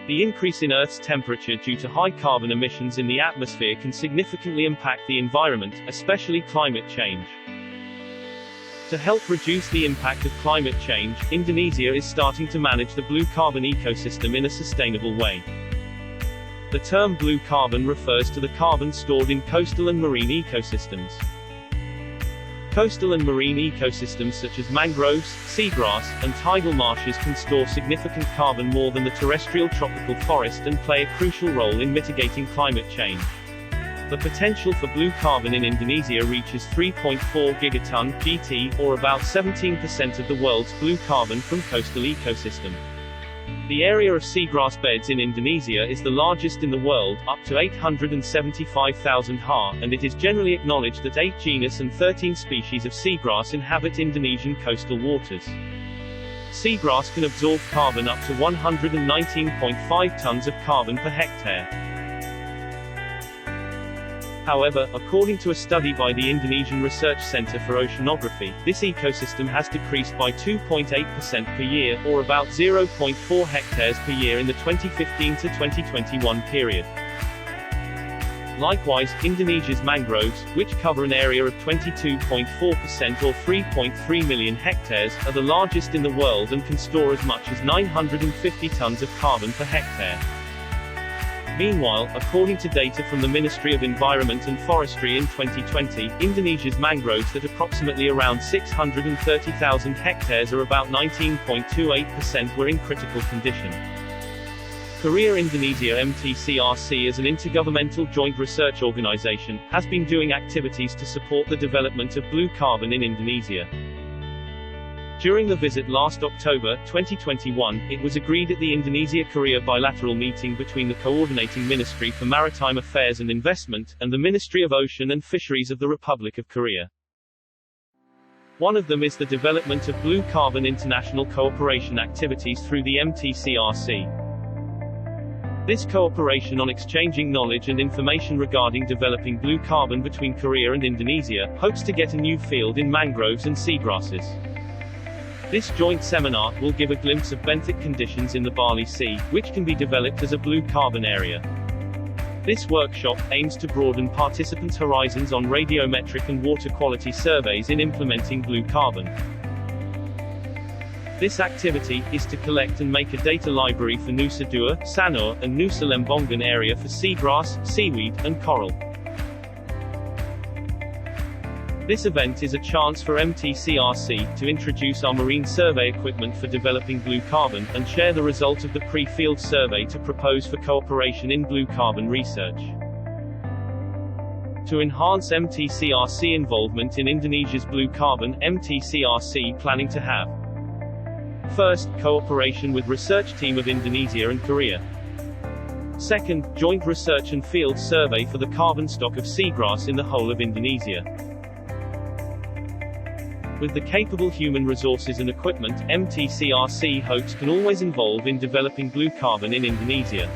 The increase in Earth's temperature due to high carbon emissions in the atmosphere can significantly impact the environment, especially climate change. To help reduce the impact of climate change, Indonesia is starting to manage the blue carbon ecosystem in a sustainable way. The term blue carbon refers to the carbon stored in coastal and marine ecosystems. Coastal and marine ecosystems such as mangroves, seagrass, and tidal marshes can store significant carbon more than the terrestrial tropical forest and play a crucial role in mitigating climate change. The potential for blue carbon in Indonesia reaches 3.4 gigaton (gt), or about 17% of the world's blue carbon from coastal ecosystem. The area of seagrass beds in Indonesia is the largest in the world, up to 875,000 ha, and it is generally acknowledged that 8 genus and 13 species of seagrass inhabit Indonesian coastal waters. Seagrass can absorb carbon up to 119.5 tons of carbon per hectare. However, according to a study by the Indonesian Research Center for Oceanography, this ecosystem has decreased by 2.8% per year, or about 0.4 hectares per year in the 2015 to 2021 period. Likewise, Indonesia's mangroves, which cover an area of 22.4% or 3.3 million hectares, are the largest in the world and can store as much as 950 tons of carbon per hectare. Meanwhile, according to data from the Ministry of Environment and Forestry in 2020, Indonesia's mangroves at approximately around 630,000 hectares or about 19.28% were in critical condition. Korea-Indonesia MTCRC, as an intergovernmental joint research organization, has been doing activities to support the development of blue carbon in Indonesia. During the visit last October, 2021, it was agreed at the Indonesia-Korea bilateral meeting between the Coordinating Ministry for Maritime Affairs and Investment, and the Ministry of Ocean and Fisheries of the Republic of Korea. One of them is the development of blue carbon international cooperation activities through the MTCRC. This cooperation on exchanging knowledge and information regarding developing blue carbon between Korea and Indonesia hopes to get a new field in mangroves and seagrasses. This joint seminar will give a glimpse of benthic conditions in the Bali Sea, which can be developed as a blue carbon area. This workshop aims to broaden participants' horizons on radiometric and water quality surveys in implementing blue carbon. This activity is to collect and make a data library for Nusa Dua, Sanur, and Nusa Lembongan area for seagrass, seaweed, and coral. This event is a chance for MTCRC to introduce our marine survey equipment for developing blue carbon, and share the result of the pre-field survey to propose for cooperation in blue carbon research. To enhance MTCRC involvement in Indonesia's blue carbon, MTCRC planning to have: first, cooperation with research team of Indonesia and Korea. Second, joint research and field survey for the carbon stock of seagrass in the whole of Indonesia. With the capable human resources and equipment, MTCRC hopes can always involve in developing blue carbon in Indonesia.